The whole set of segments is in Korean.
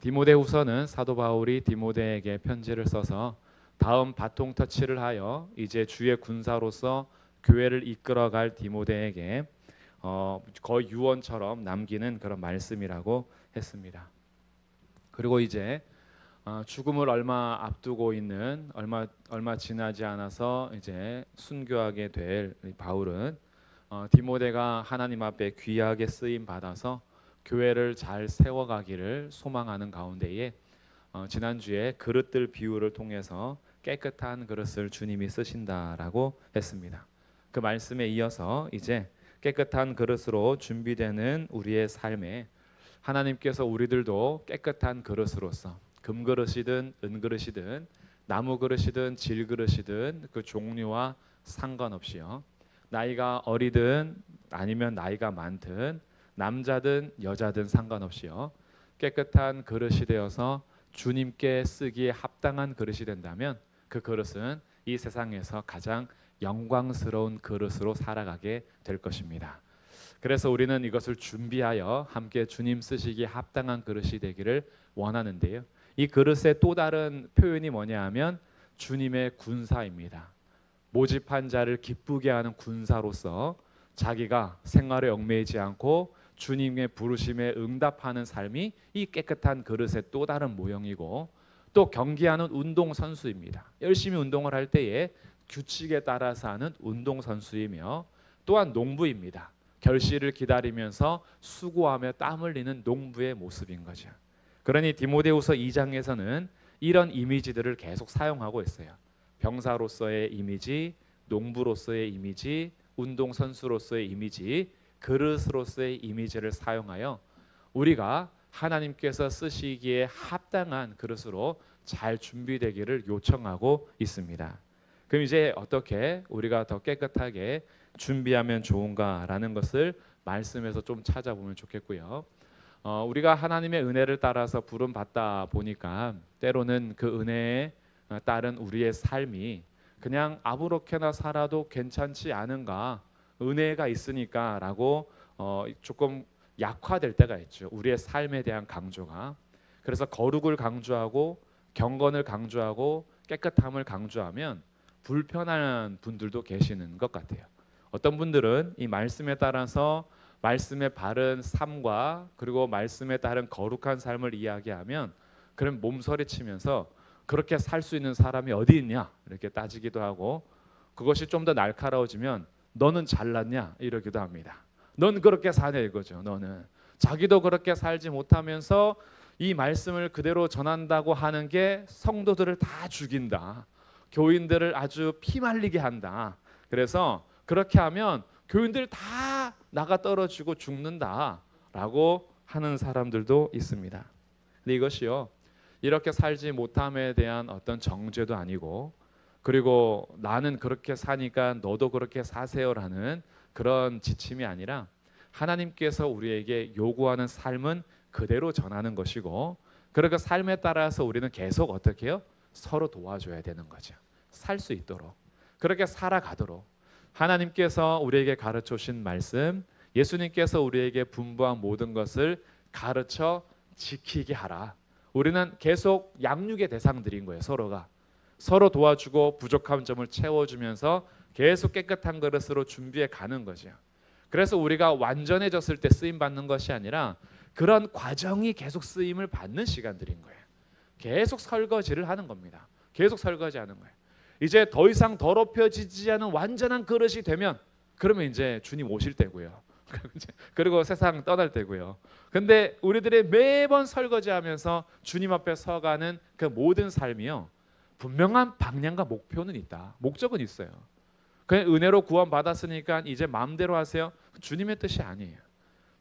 디모데후서는 사도 바울이 디모데에게 편지를 써서 다음 바통 터치를 하여 이제 주의 군사로서 교회를 이끌어갈 디모데에게 거의 유언처럼 남기는 그런 말씀이라고 했습니다. 그리고 이제 죽음을 얼마 앞두고 있는 얼마 지나지 않아서 이제 순교하게 될 바울은 디모데가 하나님 앞에 귀하게 쓰임 받아서 교회를 잘 세워가기를 소망하는 가운데에 지난주에 그릇들 비유를 통해서 깨끗한 그릇을 주님이 쓰신다라고 했습니다. 그 말씀에 이어서 이제 깨끗한 그릇으로 준비되는 우리의 삶에 하나님께서 우리들도 깨끗한 그릇으로서 금그릇이든 은그릇이든 나무 그릇이든 질 그릇이든 그 종류와 상관없이요, 나이가 어리든 아니면 나이가 많든 남자든 여자든 상관없이요, 깨끗한 그릇이 되어서 주님께 쓰기에 합당한 그릇이 된다면 그 그릇은 이 세상에서 가장 영광스러운 그릇으로 살아가게 될 것입니다. 그래서 우리는 이것을 준비하여 함께 주님 쓰시기에 합당한 그릇이 되기를 원하는데요, 이 그릇의 또 다른 표현이 뭐냐 하면 주님의 군사입니다. 모집한 자를 기쁘게 하는 군사로서 자기가 생활에 얽매이지 않고 주님의 부르심에 응답하는 삶이 이 깨끗한 그릇의 또 다른 모형이고, 또 경기하는 운동선수입니다. 열심히 운동을 할 때에 규칙에 따라서 하는 운동선수이며, 또한 농부입니다. 결실을 기다리면서 수고하며 땀 흘리는 농부의 모습인 거죠. 그러니 디모데후서 2장에서는 이런 이미지들을 계속 사용하고 있어요. 병사로서의 이미지, 농부로서의 이미지, 운동선수로서의 이미지, 그릇으로서의 이미지를 사용하여 우리가 하나님께서 쓰시기에 합당한 그릇으로 잘 준비되기를 요청하고 있습니다. 그럼 이제 어떻게 우리가 더 깨끗하게 준비하면 좋은가라는 것을 말씀에서 좀 찾아보면 좋겠고요. 우리가 하나님의 은혜를 따라서 부름 받다 보니까 때로는 그 은혜에 따른 우리의 삶이 그냥 아무렇게나 살아도 괜찮지 않은가, 은혜가 있으니까 라고 조금 약화될 때가 있죠. 우리의 삶에 대한 강조가. 그래서 거룩을 강조하고 경건을 강조하고 깨끗함을 강조하면 불편한 분들도 계시는 것 같아요. 어떤 분들은 이 말씀에 따라서 말씀의 바른 삶과 그리고 말씀에 따른 거룩한 삶을 이야기하면 그럼 몸서리치면서 그렇게 살 수 있는 사람이 어디 있냐 이렇게 따지기도 하고, 그것이 좀 더 날카로워지면 너는 잘났냐 이러기도 합니다. 넌 그렇게 사냐 이거죠. 너는 자기도 그렇게 살지 못하면서 이 말씀을 그대로 전한다고 하는 게 성도들을 다 죽인다, 교인들을 아주 피말리게 한다, 그래서 그렇게 하면 교인들 다 나가 떨어지고 죽는다라고 하는 사람들도 있습니다. 근데 이것이요, 이렇게 살지 못함에 대한 어떤 정죄도 아니고, 그리고 나는 그렇게 사니까 너도 그렇게 사세요라는 그런 지침이 아니라 하나님께서 우리에게 요구하는 삶은 그대로 전하는 것이고, 그러니까 삶에 따라서 우리는 계속 어떻게 해요? 서로 도와줘야 되는 거죠. 살 수 있도록, 그렇게 살아가도록 하나님께서 우리에게 가르쳐 주신 말씀, 예수님께서 우리에게 분부한 모든 것을 가르쳐 지키게 하라. 우리는 계속 양육의 대상들인 거예요. 서로가 서로 도와주고 부족한 점을 채워주면서 계속 깨끗한 그릇으로 준비해 가는 거죠. 그래서 우리가 완전해졌을 때 쓰임 받는 것이 아니라 그런 과정이 계속 쓰임을 받는 시간들인 거예요. 계속 설거지를 하는 겁니다. 계속 설거지하는 거예요. 이제 더 이상 더럽혀지지 않은 완전한 그릇이 되면 그러면 이제 주님 오실 때고요. 그리고 세상 떠날 때고요. 근데 우리들의 매번 설거지하면서 주님 앞에 서가는 그 모든 삶이요, 분명한 방향과 목표는 있다. 목적은 있어요. 그냥 은혜로 구원 받았으니까 이제 마음대로 하세요. 주님의 뜻이 아니에요.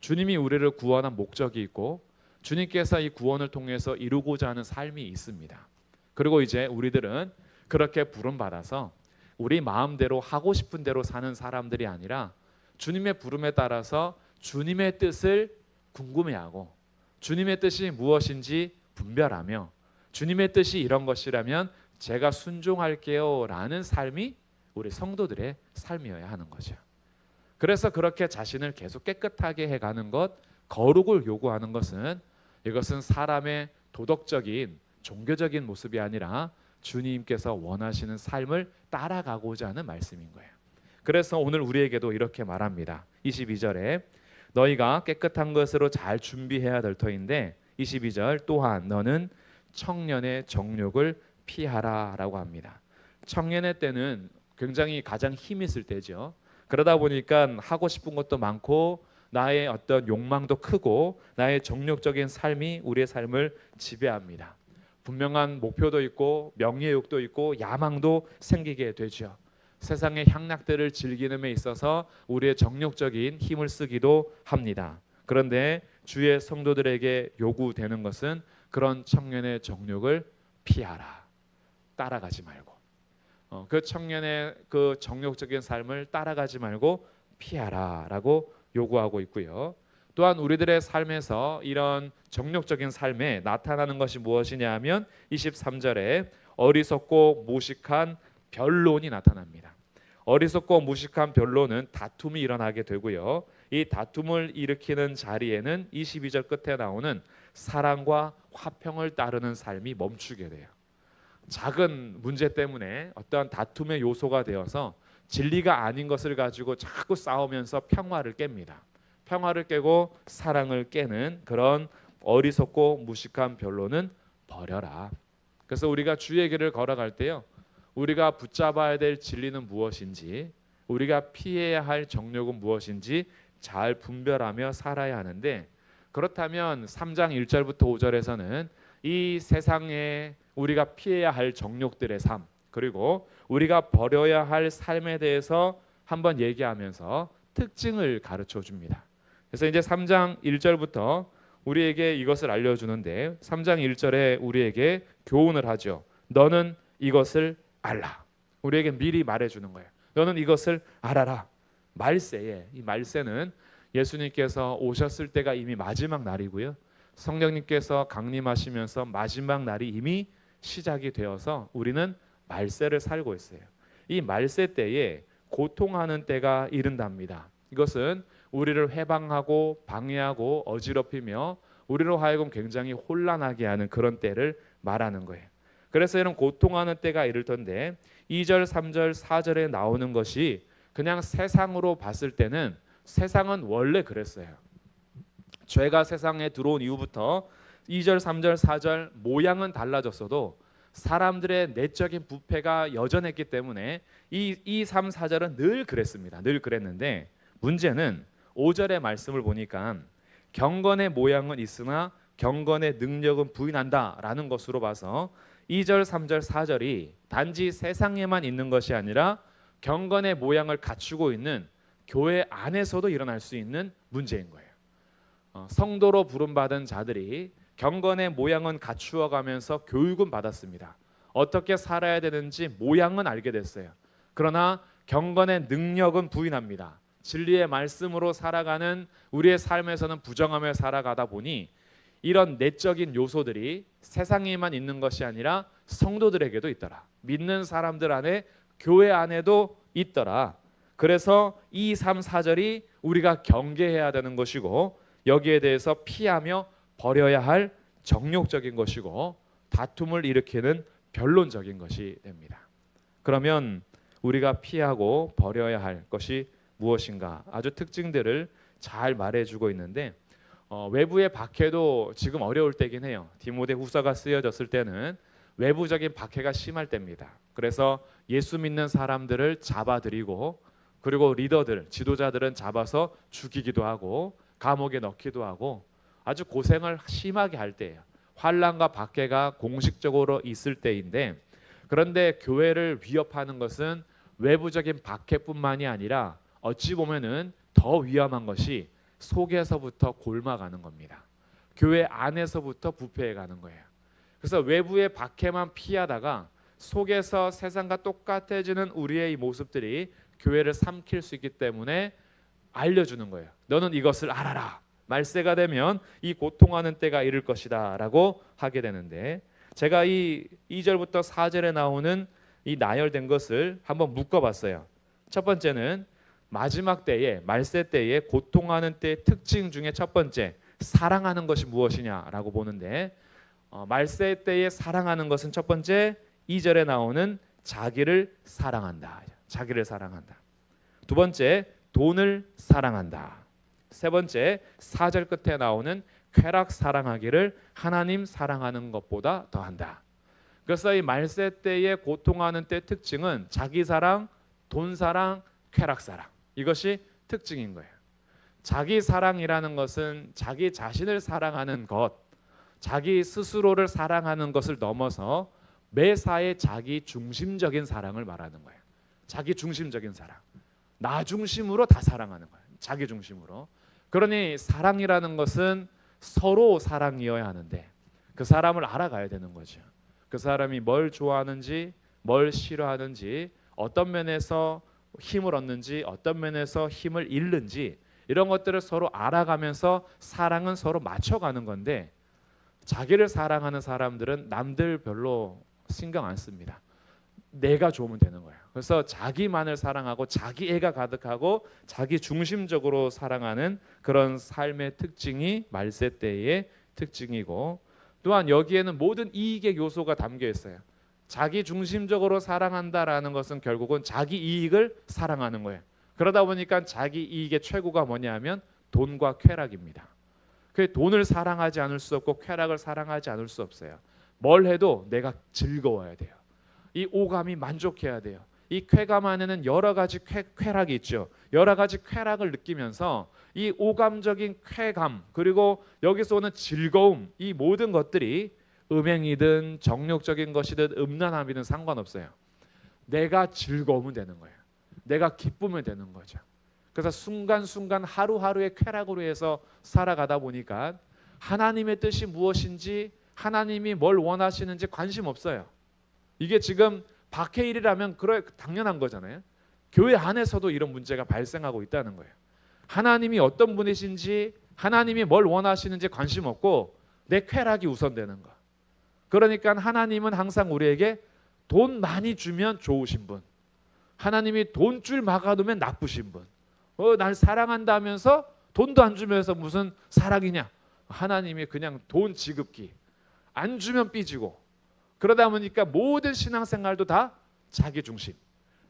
주님이 우리를 구원한 목적이 있고 주님께서 이 구원을 통해서 이루고자 하는 삶이 있습니다. 그리고 이제 우리들은 그렇게 부름 받아서 우리 마음대로 하고 싶은 대로 사는 사람들이 아니라 주님의 부름에 따라서 주님의 뜻을 궁금해하고 주님의 뜻이 무엇인지 분별하며 주님의 뜻이 이런 것이라면 제가 순종할게요 라는 삶이 우리 성도들의 삶이어야 하는 거죠. 그래서 그렇게 자신을 계속 깨끗하게 해가는 것, 거룩을 요구하는 것은, 이것은 사람의 도덕적인 종교적인 모습이 아니라 주님께서 원하시는 삶을 따라가고자 하는 말씀인 거예요. 그래서 오늘 우리에게도 이렇게 말합니다. 22절에 너희가 깨끗한 것으로 잘 준비해야 될 터인데 22절 또한 너는 청년의 정욕을 피하라 라고 합니다. 청년의 때는 굉장히 가장 힘이 있을 때죠. 그러다 보니까 하고 싶은 것도 많고 나의 어떤 욕망도 크고 나의 정욕적인 삶이 우리의 삶을 지배합니다. 분명한 목표도 있고 명예욕도 있고 야망도 생기게 되죠. 세상의 향락들을 즐기는 데 있어서 우리의 정욕적인 힘을 쓰기도 합니다. 그런데 주의 성도들에게 요구되는 것은 그런 청년의 정욕을 피하라. 따라가지 말고 그 청년의 그 정욕적인 삶을 따라가지 말고 피하라라고 요구하고 있고요. 또한 우리들의 삶에서 이런 정욕적인 삶에 나타나는 것이 무엇이냐 하면 23절에 어리석고 무식한 변론이 나타납니다. 어리석고 무식한 변론은 다툼이 일어나게 되고요. 이 다툼을 일으키는 자리에는 22절 끝에 나오는 사랑과 화평을 따르는 삶이 멈추게 돼요. 작은 문제 때문에 어떠한 다툼의 요소가 되어서 진리가 아닌 것을 가지고 자꾸 싸우면서 평화를 깹니다. 평화를 깨고 사랑을 깨는 그런 어리석고 무식한 변론은 버려라. 그래서 우리가 주의 길을 걸어갈 때요, 우리가 붙잡아야 될 진리는 무엇인지, 우리가 피해야 할 정욕은 무엇인지 잘 분별하며 살아야 하는데, 그렇다면 3장 1절부터 5절에서는 이 세상에 우리가 피해야 할 정욕들의 삶, 그리고 우리가 버려야 할 삶에 대해서 한번 얘기하면서 특징을 가르쳐 줍니다. 그래서 이제 3장 1절부터 우리에게 이것을 알려주는데 3장 1절에 우리에게 교훈을 하죠. 너는 이것을 알라. 우리에게 미리 말해주는 거예요. 너는 이것을 알아라. 말세에, 이 말세는 예수님께서 오셨을 때가 이미 마지막 날이고요. 성령님께서 강림하시면서 마지막 날이 이미 시작이 되어서 우리는 말세를 살고 있어요. 이 말세 때에 고통하는 때가 이른답니다. 이것은 우리를 해방하고 방해하고 어지럽히며 우리로 하여금 굉장히 혼란하게 하는 그런 때를 말하는 거예요. 그래서 이런 고통하는 때가 이를 텐데 2절, 3절, 4절에 나오는 것이 그냥 세상으로 봤을 때는 세상은 원래 그랬어요. 죄가 세상에 들어온 이후부터 2절, 3절, 4절 모양은 달라졌어도 사람들의 내적인 부패가 여전했기 때문에 이 3, 4절은 늘 그랬습니다. 늘 그랬는데 문제는 5절의 말씀을 보니까 경건의 모양은 있으나 경건의 능력은 부인한다라는 것으로 봐서 2절, 3절, 4절이 단지 세상에만 있는 것이 아니라 경건의 모양을 갖추고 있는 교회 안에서도 일어날 수 있는 문제인 거예요. 성도로 부름받은 자들이 경건의 모양은 갖추어가면서 교육은 받았습니다. 어떻게 살아야 되는지 모양은 알게 됐어요. 그러나 경건의 능력은 부인합니다. 진리의 말씀으로 살아가는 우리의 삶에서는 부정하며 살아가다 보니 이런 내적인 요소들이 세상에만 있는 것이 아니라 성도들에게도 있더라. 믿는 사람들 안에, 교회 안에도 있더라. 그래서 2, 3, 4절이 우리가 경계해야 되는 것이고 여기에 대해서 피하며 버려야 할 정욕적인 것이고 다툼을 일으키는 변론적인 것이 됩니다. 그러면 우리가 피하고 버려야 할 것이 무엇인가? 아주 특징들을 잘 말해주고 있는데 외부의 박해도 지금 어려울 때긴 해요. 디모데 후서가 쓰여졌을 때는 외부적인 박해가 심할 때입니다. 그래서 예수 믿는 사람들을 잡아들이고 그리고 리더들, 지도자들은 잡아서 죽이기도 하고 감옥에 넣기도 하고 아주 고생을 심하게 할 때예요. 환난과 박해가 공식적으로 있을 때인데 그런데 교회를 위협하는 것은 외부적인 박해뿐만이 아니라 어찌 보면은 더 위험한 것이 속에서부터 골마가는 겁니다. 교회 안에서부터 부패해가는 거예요. 그래서 외부의 박해만 피하다가 속에서 세상과 똑같아지는 우리의 이 모습들이 교회를 삼킬 수 있기 때문에 알려주는 거예요. 너는 이것을 알아라. 말세가 되면 이 고통하는 때가 이를 것이다 라고 하게 되는데 제가 이 2절부터 4절에 나오는 이 나열된 것을 한번 묶어봤어요. 첫 번째는 마지막 때에 말세 때에 고통하는 때의 특징 중에 첫 번째 사랑하는 것이 무엇이냐라고 보는데 말세 때에 사랑하는 것은 첫 번째 2절에 나오는 자기를 사랑한다. 자기를 사랑한다. 두 번째 돈을 사랑한다. 세 번째 4절 끝에 나오는 쾌락 사랑하기를 하나님 사랑하는 것보다 더한다. 그래서 이 말세 때에 고통하는 때 특징은 자기 사랑, 돈 사랑, 쾌락 사랑. 이것이 특징인 거예요. 자기 사랑이라는 것은 자기 자신을 사랑하는 것, 자기 스스로를 사랑하는 것을 넘어서 매사에 자기 중심적인 사랑을 말하는 거예요. 자기 중심적인 사랑. 나 중심으로 다 사랑하는 거예요. 자기 중심으로. 그러니 사랑이라는 것은 서로 사랑이어야 하는데 그 사람을 알아가야 되는 거죠. 그 사람이 뭘 좋아하는지, 뭘 싫어하는지, 어떤 면에서 힘을 얻는지, 어떤 면에서 힘을 잃는지 이런 것들을 서로 알아가면서 사랑은 서로 맞춰가는 건데 자기를 사랑하는 사람들은 남들 별로 신경 안 씁니다. 내가 좋으면 되는 거예요. 그래서 자기만을 사랑하고 자기 애가 가득하고 자기 중심적으로 사랑하는 그런 삶의 특징이 말세 때의 특징이고 또한 여기에는 모든 이익의 요소가 담겨 있어요. 자기 중심적으로 사랑한다라는 것은 결국은 자기 이익을 사랑하는 거예요. 그러다 보니까 자기 이익의 최고가 뭐냐면 돈과 쾌락입니다. 그 돈을 사랑하지 않을 수 없고 쾌락을 사랑하지 않을 수 없어요. 뭘 해도 내가 즐거워야 돼요. 이 오감이 만족해야 돼요. 이 쾌감 안에는 여러 가지 쾌락이 있죠. 여러 가지 쾌락을 느끼면서 이 오감적인 쾌감 그리고 여기서 오는 즐거움 이 모든 것들이 음행이든 정욕적인 것이든 음란함이든 상관없어요. 내가 즐거우면 되는 거예요. 내가 기쁘면 되는 거죠. 그래서 순간순간 하루하루의 쾌락으로 해서 살아가다 보니까 하나님의 뜻이 무엇인지 하나님이 뭘 원하시는지 관심 없어요. 이게 지금 박해일이라면 그래 당연한 거잖아요. 교회 안에서도 이런 문제가 발생하고 있다는 거예요. 하나님이 어떤 분이신지 하나님이 뭘 원하시는지 관심 없고 내 쾌락이 우선되는 거. 그러니까 하나님은 항상 우리에게 돈 많이 주면 좋으신 분, 하나님이 돈줄 막아두면 나쁘신 분, 날 사랑한다면서 돈도 안 주면서 무슨 사랑이냐. 하나님이 그냥 돈 지급기, 안 주면 삐지고. 그러다 보니까 모든 신앙생활도 다 자기 중심.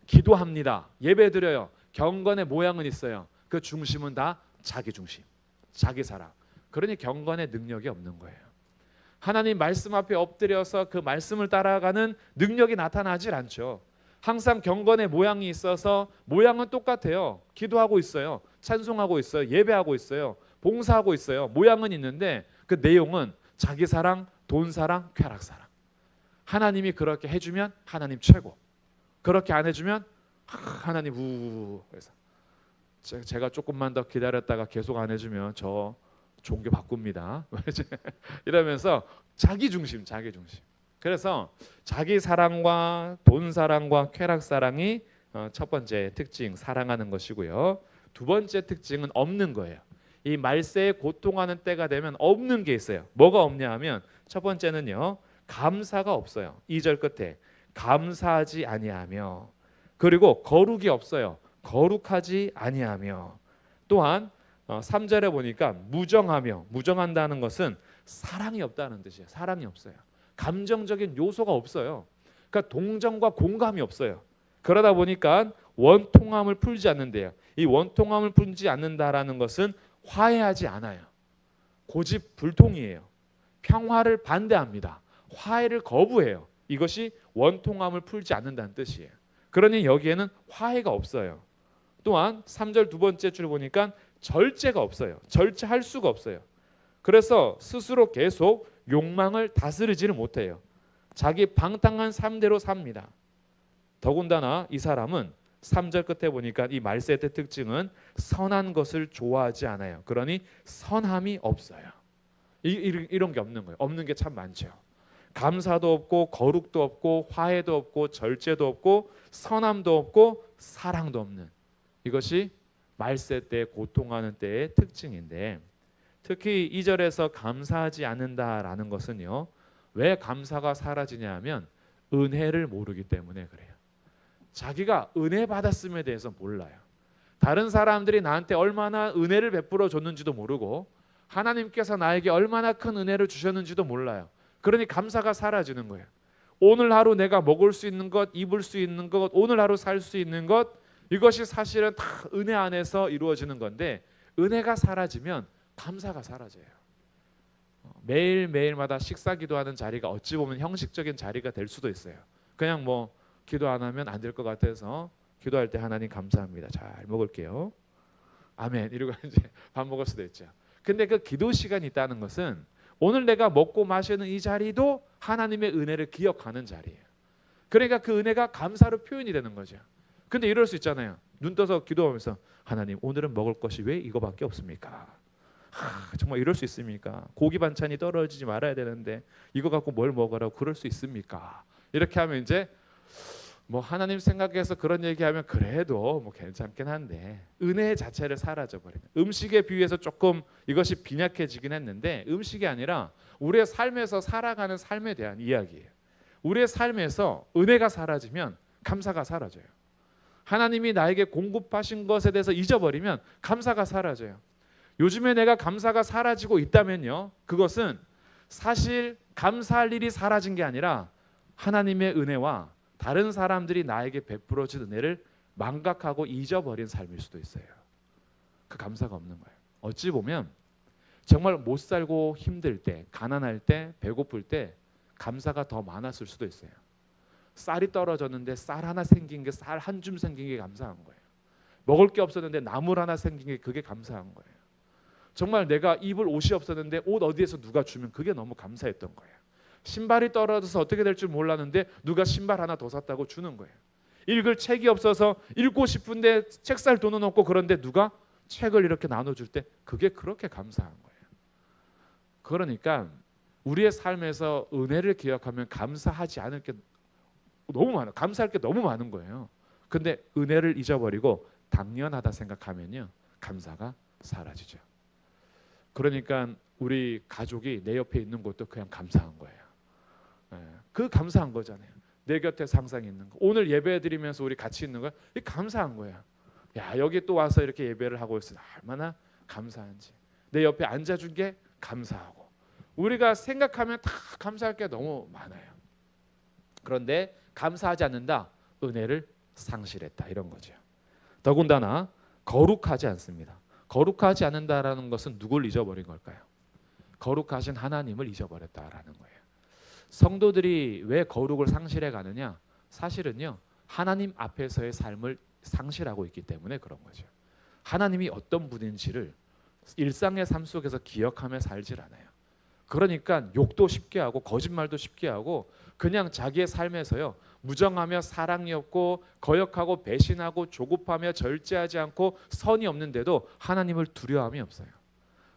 기도합니다. 예배드려요. 경건의 모양은 있어요. 그 중심은 다 자기 중심. 자기 사랑. 그러니 경건의 능력이 없는 거예요. 하나님 말씀 앞에 엎드려서 그 말씀을 따라가는 능력이 나타나질 않죠. 항상 경건의 모양이 있어서 모양은 똑같아요. 기도하고 있어요. 찬송하고 있어요. 예배하고 있어요. 봉사하고 있어요. 모양은 있는데 그 내용은 자기 사랑, 돈 사랑, 쾌락 사랑. 하나님이 그렇게 해주면 하나님 최고. 그렇게 안 해주면 하나님 우. 그래서 제가 조금만 더 기다렸다가 계속 안 해주면 저 종교 바꿉니다. 이러면서 자기 중심, 자기 중심. 그래서 자기 사랑과 돈 사랑과 쾌락 사랑이 첫 번째 특징, 사랑하는 것이고요. 두 번째 특징은 없는 거예요. 이 말세에 고통하는 때가 되면 없는 게 있어요. 뭐가 없냐 하면 첫 번째는요. 감사가 없어요. 2절 끝에 감사하지 아니하며 그리고 거룩이 없어요. 거룩하지 아니하며 또한 3절에 보니까 무정하며 무정한다는 것은 사랑이 없다는 뜻이에요. 사랑이 없어요. 감정적인 요소가 없어요. 그러니까 동정과 공감이 없어요. 그러다 보니까 원통함을 풀지 않는데요. 이 원통함을 풀지 않는다라는 것은 화해하지 않아요. 고집불통이에요. 평화를 반대합니다. 화해를 거부해요. 이것이 원통함을 풀지 않는다는 뜻이에요. 그러니 여기에는 화해가 없어요. 또한 3절 두 번째 줄 보니까 절제가 없어요. 절제할 수가 없어요. 그래서 스스로 계속 욕망을 다스리지를 못해요. 자기 방탕한 삶대로 삽니다. 더군다나 이 사람은 3절 끝에 보니까 이 말세 때 특징은 선한 것을 좋아하지 않아요. 그러니 선함이 없어요. 이런 게 없는 거예요. 없는 게 참 많죠. 감사도 없고 거룩도 없고 화해도 없고 절제도 없고 선함도 없고 사랑도 없는 이것이 말세 때 고통하는 때의 특징인데 특히 2절에서 감사하지 않는다라는 것은요. 왜 감사가 사라지냐 하면 은혜를 모르기 때문에 그래요. 자기가 은혜 받았음에 대해서 몰라요. 다른 사람들이 나한테 얼마나 은혜를 베풀어 줬는지도 모르고 하나님께서 나에게 얼마나 큰 은혜를 주셨는지도 몰라요. 그러니 감사가 사라지는 거예요. 오늘 하루 내가 먹을 수 있는 것, 입을 수 있는 것, 오늘 하루 살 수 있는 것, 이것이 사실은 다 은혜 안에서 이루어지는 건데 은혜가 사라지면 감사가 사라져요. 매일매일마다 식사 기도하는 자리가 어찌 보면 형식적인 자리가 될 수도 있어요. 그냥 뭐 기도 안 하면 안 될 것 같아서 기도할 때 하나님 감사합니다. 잘 먹을게요. 아멘. 이러고 이제 밥 먹을 수도 있죠. 근데 그 기도 시간이 있다는 것은 오늘 내가 먹고 마시는 이 자리도 하나님의 은혜를 기억하는 자리예요. 그러니까 그 은혜가 감사로 표현이 되는 거죠. 근데 이럴 수 있잖아요. 눈 떠서 기도하면서 하나님 오늘은 먹을 것이 왜 이거밖에 없습니까? 정말 이럴 수 있습니까? 고기 반찬이 떨어지지 말아야 되는데 이거 갖고 뭘 먹으라고 그럴 수 있습니까? 이렇게 하면 이제 뭐 하나님 생각해서 그런 얘기하면 그래도 뭐 괜찮긴 한데 은혜 자체를 사라져 버리는, 음식에 비유해서 조금 이것이 빈약해지긴 했는데 음식이 아니라 우리의 삶에서 살아가는 삶에 대한 이야기예요. 우리의 삶에서 은혜가 사라지면 감사가 사라져요. 하나님이 나에게 공급하신 것에 대해서 잊어버리면 감사가 사라져요. 요즘에 내가 감사가 사라지고 있다면요, 그것은 사실 감사할 일이 사라진 게 아니라 하나님의 은혜와 다른 사람들이 나에게 베풀어준 은혜를 망각하고 잊어버린 삶일 수도 있어요. 그 감사가 없는 거예요. 어찌 보면 정말 못 살고 힘들 때, 가난할 때, 배고플 때 감사가 더 많았을 수도 있어요. 쌀이 떨어졌는데 쌀 하나 생긴 게, 쌀 한 줌 생긴 게 감사한 거예요. 먹을 게 없었는데 나물 하나 생긴 게 그게 감사한 거예요. 정말 내가 입을 옷이 없었는데 옷 어디에서 누가 주면 그게 너무 감사했던 거예요. 신발이 떨어져서 어떻게 될 줄 몰랐는데 누가 신발 하나 더 샀다고 주는 거예요. 읽을 책이 없어서 읽고 싶은데 책 살 돈은 없고 그런데 누가 책을 이렇게 나눠줄 때 그게 그렇게 감사한 거예요. 그러니까 우리의 삶에서 은혜를 기억하면 감사하지 않을 게 너무 많아. 감사할 게 너무 많은 거예요. 근데 은혜를 잊어버리고 당연하다 생각하면요, 감사가 사라지죠. 그러니까 우리 가족이 내 옆에 있는 것도 그냥 감사한 거예요. 그 감사한 거잖아요. 내 곁에 항상 있는 거. 오늘 예배 드리면서 우리 같이 있는 거, 이 감사한 거야. 야, 여기 또 와서 이렇게 예배를 하고 있으니 얼마나 감사한지. 내 옆에 앉아준 게 감사하고. 우리가 생각하면 다 감사할 게 너무 많아요. 그런데 감사하지 않는다, 은혜를 상실했다, 이런 거죠. 더군다나 거룩하지 않습니다. 거룩하지 않는다라는 것은 누굴 잊어버린 걸까요? 거룩하신 하나님을 잊어버렸다라는 거예요. 성도들이 왜 거룩을 상실해 가느냐? 사실은요, 하나님 앞에서의 삶을 상실하고 있기 때문에 그런 거죠. 하나님이 어떤 분인지를 일상의 삶 속에서 기억하며 살질 않아요. 그러니까 욕도 쉽게 하고 거짓말도 쉽게 하고 그냥 자기의 삶에서요, 무정하며 사랑이 없고 거역하고 배신하고 조급하며 절제하지 않고 선이 없는데도 하나님을 두려움이 없어요.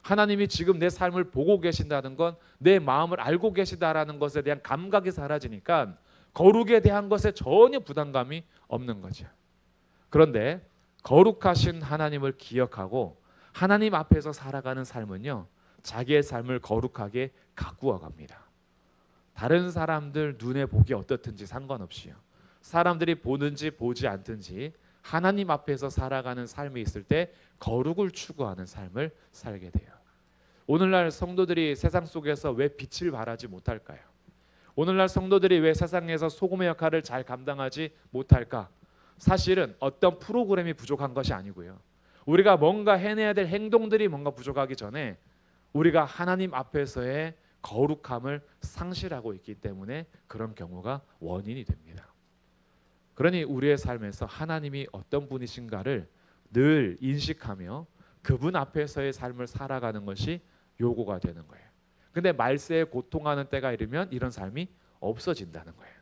하나님이 지금 내 삶을 보고 계신다는 건 내 마음을 알고 계시다라는 것에 대한 감각이 사라지니까 거룩에 대한 것에 전혀 부담감이 없는 거죠. 그런데 거룩하신 하나님을 기억하고 하나님 앞에서 살아가는 삶은요, 자기의 삶을 거룩하게 가꾸어 갑니다. 다른 사람들 눈에 보기 어떻든지 상관없이요, 사람들이 보든지 보지 않든지 하나님 앞에서 살아가는 삶이 있을 때 거룩을 추구하는 삶을 살게 돼요. 오늘날 성도들이 세상 속에서 왜 빛을 발하지 못할까요? 오늘날 성도들이 왜 세상에서 소금의 역할을 잘 감당하지 못할까? 사실은 어떤 프로그램이 부족한 것이 아니고요, 우리가 뭔가 해내야 될 행동들이 뭔가 부족하기 전에 우리가 하나님 앞에서의 거룩함을 상실하고 있기 때문에 그런 경우가 원인이 됩니다. 그러니 우리의 삶에서 하나님이 어떤 분이신가를 늘 인식하며 그분 앞에서의 삶을 살아가는 것이 요구가 되는 거예요. 근데 말세에 고통하는 때가 이르면 이런 삶이 없어진다는 거예요.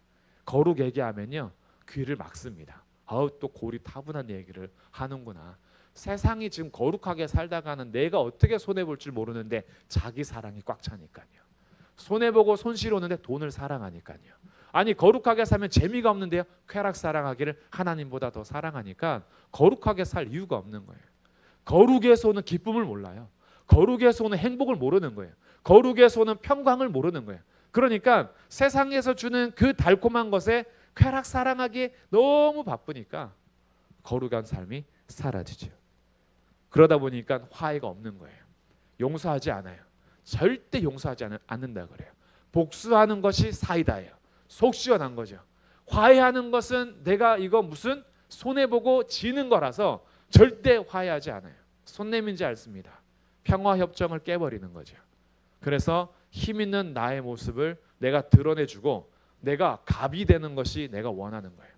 거룩 얘기하면요, 귀를 막습니다. 아우, 또 고리타분한 얘기를 하는구나. 세상이 지금 거룩하게 살다가는 내가 어떻게 손해볼 줄 모르는데 자기 사랑이 꽉 차니까요. 손해보고 손실 오는데 돈을 사랑하니까요. 아니, 거룩하게 살면 재미가 없는데요, 쾌락 사랑하기를 하나님보다 더 사랑하니까 거룩하게 살 이유가 없는 거예요. 거룩에서 오는 기쁨을 몰라요. 거룩에서 오는 행복을 모르는 거예요. 거룩에서 오는 평강을 모르는 거예요. 그러니까 세상에서 주는 그 달콤한 것에 쾌락 사랑하기에 너무 바쁘니까 거룩한 삶이 사라지죠. 그러다 보니까 화해가 없는 거예요. 용서하지 않아요. 절대 용서하지 않는다 그래요. 복수하는 것이 사이다예요. 속 시원한 거죠. 화해하는 것은 내가 이거 무슨 손해보고 지는 거라서 절대 화해하지 않아요. 손 내민지 않습니다. 평화협정을 깨버리는 거죠. 그래서 힘 있는 나의 모습을 내가 드러내주고 내가 갑이 되는 것이 내가 원하는 거예요.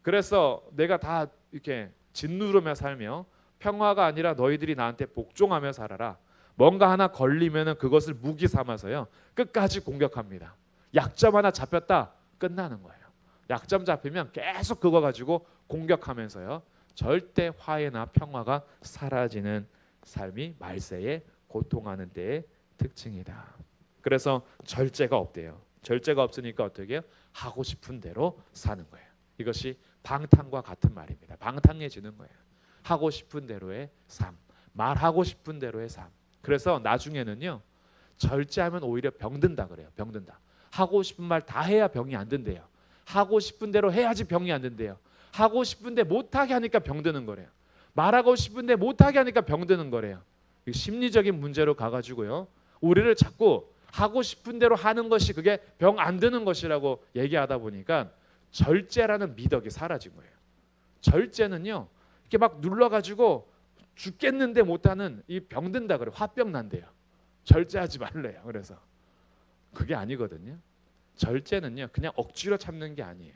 그래서 내가 다 이렇게 짓누르며 살며 평화가 아니라 너희들이 나한테 복종하며 살아라. 뭔가 하나 걸리면은 그것을 무기 삼아서요 끝까지 공격합니다. 약점 하나 잡혔다 끝나는 거예요. 약점 잡히면 계속 그거 가지고 공격하면서요 절대 화해나 평화가 사라지는 삶이 말세에 고통하는 때의 특징이다. 그래서 절제가 없대요. 절제가 없으니까 어떻게 해요? 하고 싶은 대로 사는 거예요. 이것이 방탕과 같은 말입니다. 방탕해지는 거예요. 하고 싶은 대로의 삶, 말하고 싶은 대로의 삶. 그래서 나중에는요 절제하면 오히려 병든다 그래요. 병든다. 하고 싶은 말 다 해야 병이 안 든대요. 하고 싶은 대로 해야지 병이 안 든대요. 하고 싶은데 못하게 하니까 병드는 거래요. 말하고 싶은데 못하게 하니까 병드는 거래요. 심리적인 문제로 가가지고요 우리를 자꾸 하고 싶은 대로 하는 것이 그게 병 안 드는 것이라고 얘기하다 보니까 절제라는 미덕이 사라진 거예요. 절제는요 이렇게 막 눌러가지고 죽겠는데 못하는 이 병든다 그래요. 화병 난대요. 절제하지 말래요. 그래서 그게 아니거든요. 절제는요 그냥 억지로 참는 게 아니에요.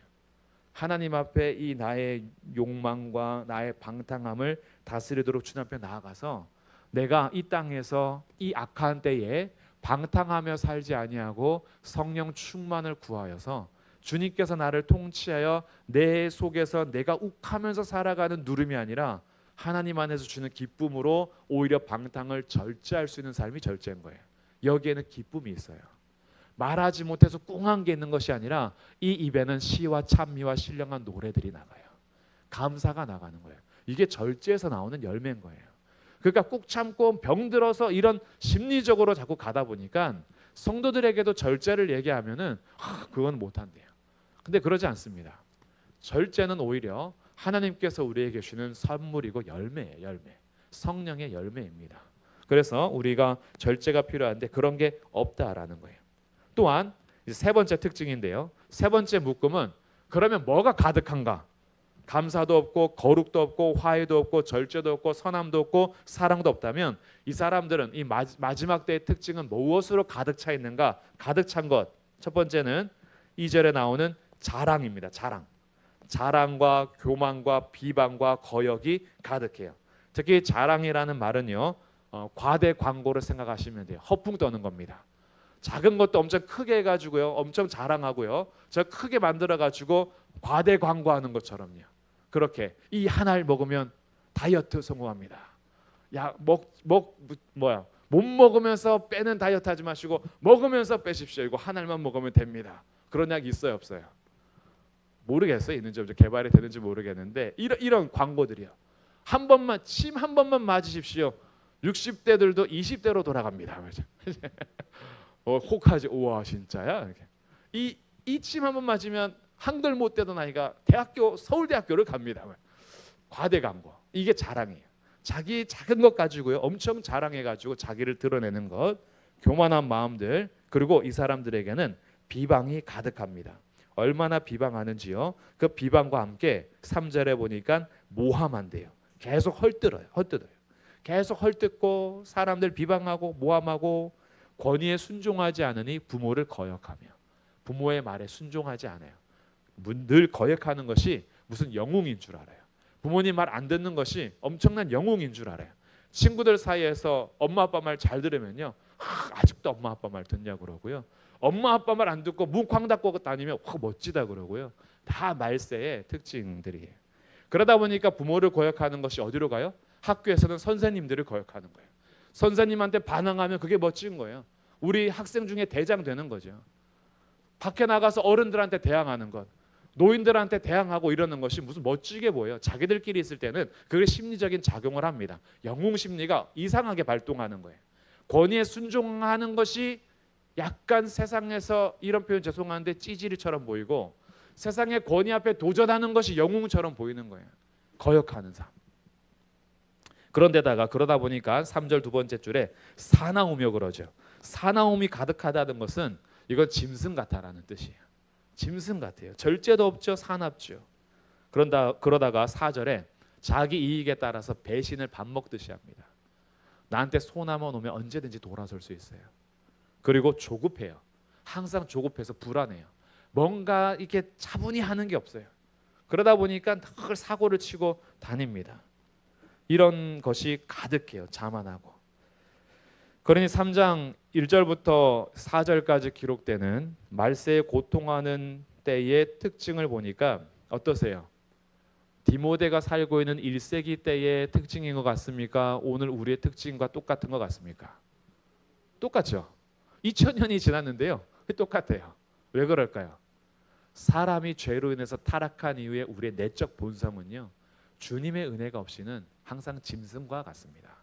하나님 앞에 이 나의 욕망과 나의 방탕함을 다스리도록 주님 앞에 나아가서 내가 이 땅에서 이 악한 때에 방탕하며 살지 아니하고 성령 충만을 구하여서 주님께서 나를 통치하여 내 속에서 내가 욱하면서 살아가는 누름이 아니라 하나님 안에서 주는 기쁨으로 오히려 방탕을 절제할 수 있는 삶이 절제인 거예요. 여기에는 기쁨이 있어요. 말하지 못해서 꿍한 게 있는 것이 아니라 이 입에는 시와 찬미와 신령한 노래들이 나가요. 감사가 나가는 거예요. 이게 절제에서 나오는 열매인 거예요. 그러니까 꾹 참고 병들어서 이런 심리적으로 자꾸 가다 보니까 성도들에게도 절제를 얘기하면은 그건 못한대요. 근데 그러지 않습니다. 절제는 오히려 하나님께서 우리에게 주시는 선물이고 열매예요. 열매. 성령의 열매입니다. 그래서 우리가 절제가 필요한데 그런 게 없다라는 거예요. 또한 세 번째 특징인데요. 세 번째 묶음은 그러면 뭐가 가득한가? 감사도 없고 거룩도 없고 화해도 없고 절제도 없고 선함도 없고 사랑도 없다면 이 사람들은 이 마지막 때의 특징은 무엇으로 가득 차 있는가? 가득 찬 것. 첫 번째는 2절에 나오는 자랑입니다. 자랑. 자랑과 교만과 비방과 거역이 가득해요. 특히 자랑이라는 말은요. 과대 광고를 생각하시면 돼요. 허풍 떠는 겁니다. 작은 것도 엄청 크게 해가지고요. 엄청 자랑하고요. 저 크게 만들어가지고 과대 광고하는 것처럼요. 그렇게 이 하나를 먹으면 다이어트 성공합니다. 야, 못 먹으면서 빼는 다이어트 하지 마시고 먹으면서 빼십시오. 이거 하나만 먹으면 됩니다. 그런 약 있어요, 없어요? 모르겠어요. 있는지 없는지 개발이 되는지 모르겠는데 이런 광고들이요. 한 번만 침 한 번만 맞으십시오. 60대들도 20대로 돌아갑니다. 혹하지. 우와 진짜야? 이 침 한 번 맞으면 한글 못 되던 아이가 서울대학교를 갑니다. 과대 광고. 이게 자랑이에요. 자기 작은 것 가지고요. 엄청 자랑해가지고 자기를 드러내는 것. 교만한 마음들. 그리고 이 사람들에게는 비방이 가득합니다. 얼마나 비방하는지요. 그 비방과 함께 3절에 보니까 모함한대요. 계속 헐뜯어요. 계속 헐뜯고 사람들 비방하고 모함하고 권위에 순종하지 않으니 부모를 거역하며 부모의 말에 순종하지 않아요. 늘 거역하는 것이 무슨 영웅인 줄 알아요. 부모님 말 안 듣는 것이 엄청난 영웅인 줄 알아요. 친구들 사이에서 엄마 아빠 말 잘 들으면요. 아직도 엄마 아빠 말 듣냐고 그러고요. 엄마 아빠 말 안 듣고 문 쾅 닫고 다니면 멋지다 그러고요. 다 말세의 특징들이에요. 그러다 보니까 부모를 거역하는 것이 어디로 가요? 학교에서는 선생님들을 거역하는 거예요. 선생님한테 반항하면 그게 멋진 거예요. 우리 학생 중에 대장 되는 거죠. 밖에 나가서 어른들한테 대항하는 것, 노인들한테 대항하고 이러는 것이 무슨 멋지게 보여요. 자기들끼리 있을 때는 그게 심리적인 작용을 합니다. 영웅 심리가 이상하게 발동하는 거예요. 권위에 순종하는 것이 약간 세상에서 이런 표현 죄송한데 찌질이처럼 보이고 세상의 권위 앞에 도전하는 것이 영웅처럼 보이는 거예요. 거역하는 삶. 그런데다가 그러다 보니까 3절 두 번째 줄에 사나우며 그러죠. 사나움이 가득하다는 것은 이건 짐승 같아라는 뜻이에요. 짐승 같아요. 절제도 없죠. 사납죠. 그러다가 4절에 자기 이익에 따라서 배신을 밥 먹듯이 합니다. 나한테 손 한번 오면 언제든지 돌아설 수 있어요. 그리고 조급해요. 항상 조급해서 불안해요. 뭔가 이렇게 차분히 하는 게 없어요. 그러다 보니까 늘 사고를 치고 다닙니다. 이런 것이 가득해요. 자만하고. 그러니 3장 1절부터 4절까지 기록되는 말세에 고통하는 때의 특징을 보니까 어떠세요? 디모데가 살고 있는 1세기 때의 특징인 것 같습니까? 오늘 우리의 특징과 똑같은 것 같습니까? 똑같죠. 2000년이 지났는데요. 똑같아요. 왜 그럴까요? 사람이 죄로 인해서 타락한 이후에 우리의 내적 본성은요, 주님의 은혜가 없이는 항상 짐승과 같습니다.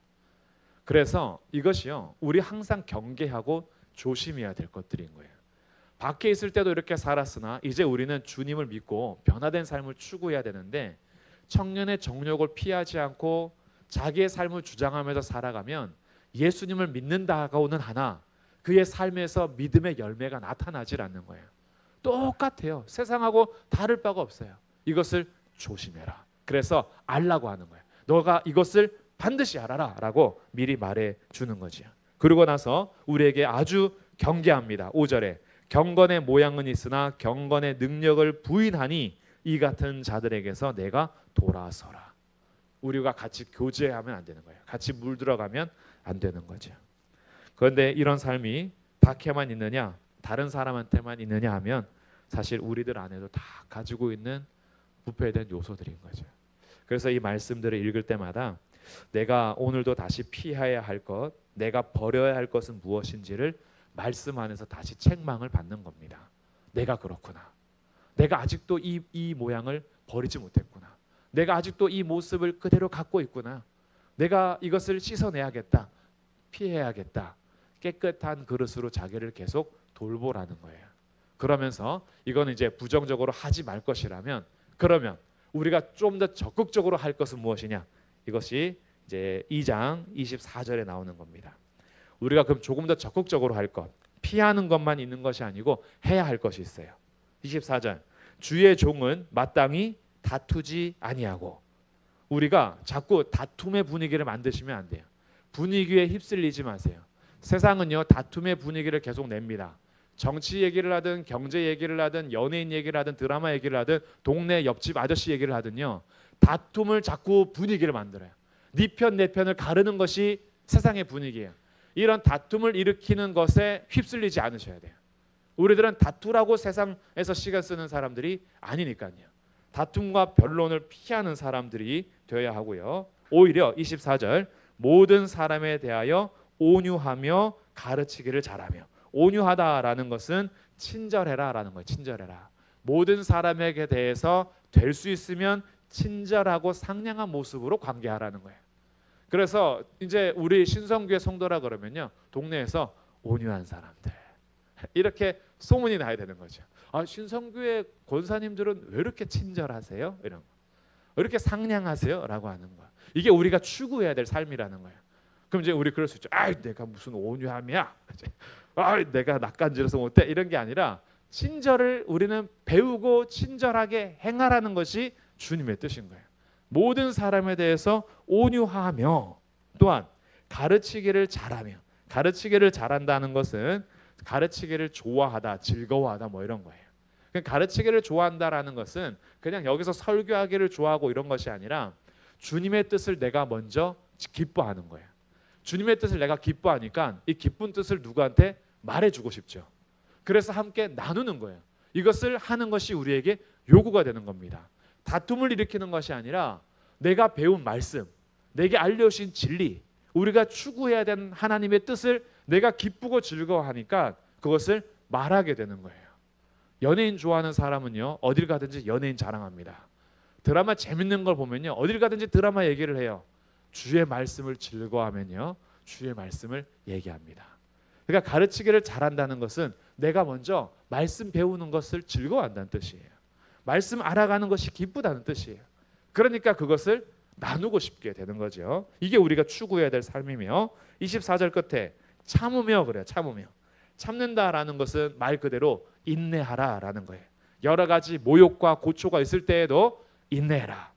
그래서 이것이요, 우리 항상 경계하고 조심해야 될 것들인 거예요. 밖에 있을 때도 이렇게 살았으나 이제 우리는 주님을 믿고 변화된 삶을 추구해야 되는데, 청년의 정욕을 피하지 않고 자기의 삶을 주장하면서 살아가면 예수님을 믿는다고는 하나 그의 삶에서 믿음의 열매가 나타나질 않는 거예요. 똑같아요. 세상하고 다를 바가 없어요. 이것을 조심해라. 그래서 알라고 하는 거예요. 너가 이것을 반드시 알아라 라고 미리 말해 주는 거지요. 그러고 나서 우리에게 아주 경계합니다. 5절에 경건의 모양은 있으나 경건의 능력을 부인하니 이 같은 자들에게서 내가 돌아서라. 우리가 같이 교제하면 안 되는 거예요. 같이 물들어가면 안 되는 거죠. 그런데 이런 삶이 박해만 있느냐, 다른 사람한테만 있느냐 하면 사실 우리들 안에도 다 가지고 있는 부패된 요소들인 거죠. 그래서 이 말씀들을 읽을 때마다 내가 오늘도 다시 피해야 할 것, 내가 버려야 할 것은 무엇인지를 말씀 안에서 다시 책망을 받는 겁니다. 내가 그렇구나. 내가 아직도 이 모양을 버리지 못했구나. 내가 아직도 이 모습을 그대로 갖고 있구나. 내가 이것을 씻어내야겠다. 피해야겠다. 깨끗한 그릇으로 자기를 계속 돌보라는 거예요. 그러면서 이건 이제 부정적으로 하지 말 것이라면, 그러면 우리가 좀 더 적극적으로 할 것은 무엇이냐? 이것이 이제 2장 24절에 나오는 겁니다. 우리가 그럼 조금 더 적극적으로 할 것, 피하는 것만 있는 것이 아니고 해야 할 것이 있어요. 24절 주의 종은 마땅히 다투지 아니하고. 우리가 자꾸 다툼의 분위기를 만드시면 안 돼요. 분위기에 휩쓸리지 마세요. 세상은요, 다툼의 분위기를 계속 냅니다. 정치 얘기를 하든 경제 얘기를 하든 연예인 얘기를 하든 드라마 얘기를 하든 동네 옆집 아저씨 얘기를 하든요, 다툼을 자꾸 분위기를 만들어요. 네 편 내 편을 가르는 것이 세상의 분위기예요. 이런 다툼을 일으키는 것에 휩쓸리지 않으셔야 돼요. 우리들은 다투라고 세상에서 시간 쓰는 사람들이 아니니까요. 다툼과 변론을 피하는 사람들이 되어야 하고요. 오히려 24절 모든 사람에 대하여 온유하며 가르치기를 잘하며. 온유하다라는 것은 친절해라라는 거예요. 친절해라. 모든 사람에게 대해서 될 수 있으면 친절하고 상냥한 모습으로 관계하라는 거예요. 그래서 이제 우리 신성교회 성도라 그러면요, 동네에서 온유한 사람들 이렇게 소문이 나야 되는 거죠. 아, 신성교회 권사님들은 왜 이렇게 친절하세요? 이런 거. 왜 이렇게 상냥하세요? 라고 하는 거야. 이게 우리가 추구해야 될 삶이라는 거예요. 그럼 이제 우리 그럴 수 있죠. 아, 내가 무슨 온유함이야. 아, 내가 낯간지러서 못해. 이런 게 아니라 친절을 우리는 배우고 친절하게 행하라는 것이 주님의 뜻인 거예요. 모든 사람에 대해서 온유하며 또한 가르치기를 잘하며. 가르치기를 잘한다는 것은 가르치기를 좋아하다, 즐거워하다 뭐 이런 거예요. 가르치기를 좋아한다라는 것은 그냥 여기서 설교하기를 좋아하고 이런 것이 아니라 주님의 뜻을 내가 먼저 기뻐하는 거예요. 주님의 뜻을 내가 기뻐하니까 이 기쁜 뜻을 누구한테 말해주고 싶죠. 그래서 함께 나누는 거예요. 이것을 하는 것이 우리에게 요구가 되는 겁니다. 다툼을 일으키는 것이 아니라 내가 배운 말씀, 내게 알려주신 진리, 우리가 추구해야 되는 하나님의 뜻을 내가 기쁘고 즐거워하니까 그것을 말하게 되는 거예요. 연예인 좋아하는 사람은요, 어딜 가든지 연예인 자랑합니다. 드라마 재밌는 걸 보면요, 어딜 가든지 드라마 얘기를 해요. 주의 말씀을 즐거워하면요, 주의 말씀을 얘기합니다. 그러니까 가르치기를 잘한다는 것은 내가 먼저 말씀 배우는 것을 즐거워한다는 뜻이에요. 말씀 알아가는 것이 기쁘다는 뜻이에요. 그러니까 그것을 나누고 싶게 되는 거죠. 이게 우리가 추구해야 될 삶이며, 24절 끝에 참으며 그래요. 참으며. 참는다라는 것은 말 그대로 인내하라라는 거예요. 여러 가지 모욕과 고초가 있을 때에도 인내해라.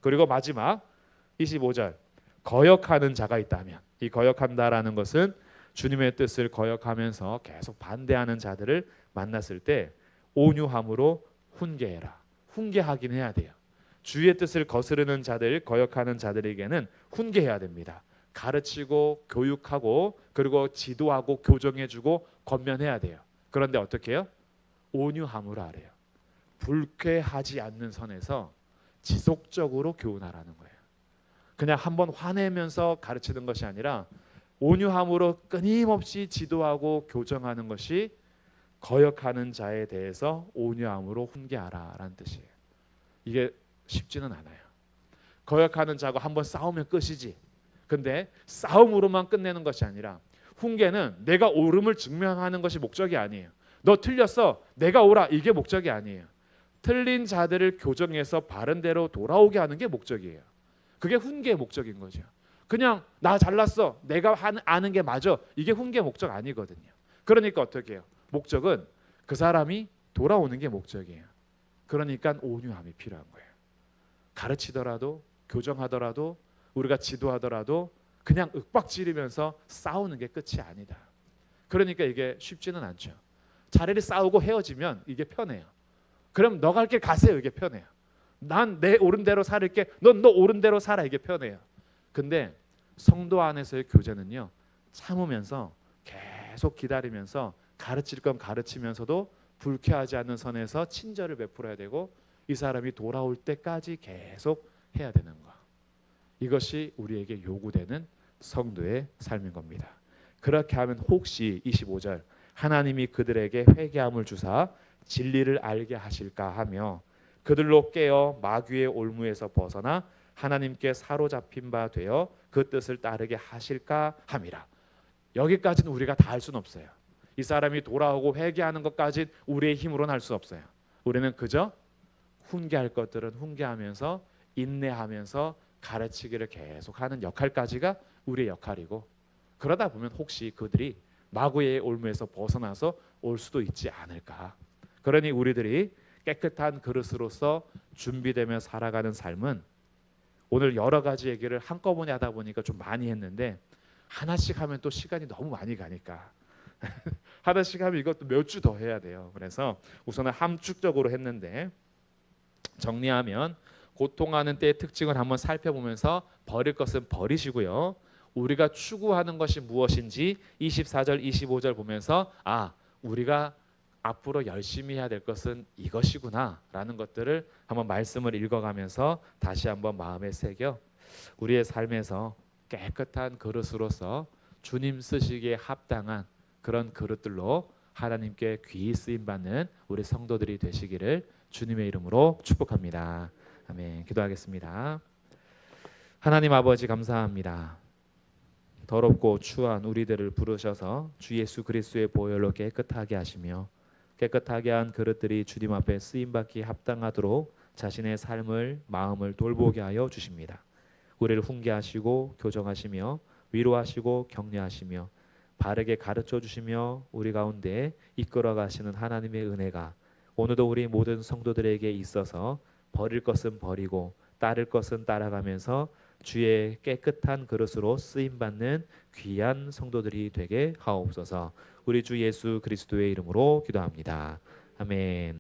그리고 마지막 25절 거역하는 자가 있다면, 이 거역한다라는 것은 주님의 뜻을 거역하면서 계속 반대하는 자들을 만났을 때 온유함으로 훈계해라. 훈계하긴 해야 돼요. 주의 뜻을 거스르는 자들, 거역하는 자들에게는 훈계해야 됩니다. 가르치고 교육하고 그리고 지도하고 교정해주고 권면해야 돼요. 그런데 어떻게 해요? 온유함으로 하래요. 불쾌하지 않는 선에서 지속적으로 교훈하라는 거예요. 그냥 한번 화내면서 가르치는 것이 아니라 온유함으로 끊임없이 지도하고 교정하는 것이 거역하는 자에 대해서 온유함으로 훈계하라라는 뜻이에요. 이게 쉽지는 않아요. 거역하는 자고 한번 싸우면 끝이지. 근데 싸움으로만 끝내는 것이 아니라 훈계는 내가 옳음을 증명하는 것이 목적이 아니에요. 너 틀렸어, 내가 옳아, 이게 목적이 아니에요. 틀린 자들을 교정해서 바른 대로 돌아오게 하는 게 목적이에요. 그게 훈계의 목적인 거죠. 그냥 나 잘났어, 내가 아는 게 맞아, 이게 훈계 목적 아니거든요. 그러니까 어떻게 해요? 목적은 그 사람이 돌아오는 게 목적이에요. 그러니까 온유함이 필요한 거예요. 가르치더라도 교정하더라도 우리가 지도하더라도 그냥 윽박지르면서 싸우는 게 끝이 아니다. 그러니까 이게 쉽지는 않죠. 차라리 싸우고 헤어지면 이게 편해요. 그럼 너가 할 길 가세요, 이게 편해요. 난 내 옳은 대로 살을게, 넌 너 옳은 대로 살아, 이게 편해요. 근데 성도 안에서의 교제는요, 참으면서 계속 기다리면서 가르칠 건 가르치면서도 불쾌하지 않는 선에서 친절을 베풀어야 되고 이 사람이 돌아올 때까지 계속 해야 되는 거. 이것이 우리에게 요구되는 성도의 삶인 겁니다. 그렇게 하면 혹시 25절 하나님이 그들에게 회개함을 주사 진리를 알게 하실까 하며 그들로 깨어 마귀의 올무에서 벗어나 하나님께 사로잡힌 바 되어 그 뜻을 따르게 하실까 함이라. 여기까지는 우리가 다 할 수는 없어요. 이 사람이 돌아오고 회개하는 것까지 우리의 힘으로는 할 수 없어요. 우리는 그저 훈계할 것들은 훈계하면서 인내하면서 가르치기를 계속하는 역할까지가 우리의 역할이고, 그러다 보면 혹시 그들이 마귀의 올무에서 벗어나서 올 수도 있지 않을까. 그러니 우리들이 깨끗한 그릇으로서 준비되며 살아가는 삶은, 오늘 여러 가지 얘기를 한꺼번에 하다 보니까 좀 많이 했는데 하나씩 하면 또 시간이 너무 많이 가니까 하나씩 하면 이것도 몇 주 더 해야 돼요. 그래서 우선은 함축적으로 했는데 정리하면 고통하는 때의 특징을 한번 살펴보면서 버릴 것은 버리시고요. 우리가 추구하는 것이 무엇인지 24절 25절 보면서 우리가 앞으로 열심히 해야 될 것은 이것이구나 라는 것들을 한번 말씀을 읽어가면서 다시 한번 마음에 새겨 우리의 삶에서 깨끗한 그릇으로서 주님 쓰시기에 합당한 그런 그릇들로 하나님께 귀히 쓰임받는 우리 성도들이 되시기를 주님의 이름으로 축복합니다. 아멘. 기도하겠습니다. 하나님 아버지 감사합니다. 더럽고 추한 우리들을 부르셔서 주 예수 그리스도의 보혈로 깨끗하게 하시며 깨끗하게 한 그릇들이 주님 앞에 쓰임받기 합당하도록 자신의 삶을 마음을 돌보게 하여 주십니다. 우리를 훈계하시고 교정하시며 위로하시고 격려하시며 바르게 가르쳐 주시며 우리 가운데 이끌어 가시는 하나님의 은혜가 오늘도 우리 모든 성도들에게 있어서 버릴 것은 버리고 따를 것은 따라가면서 주의 깨끗한 그릇으로 쓰임받는 귀한 성도들이 되게 하옵소서. 우리 주 예수 그리스도의 이름으로 기도합니다. 아멘.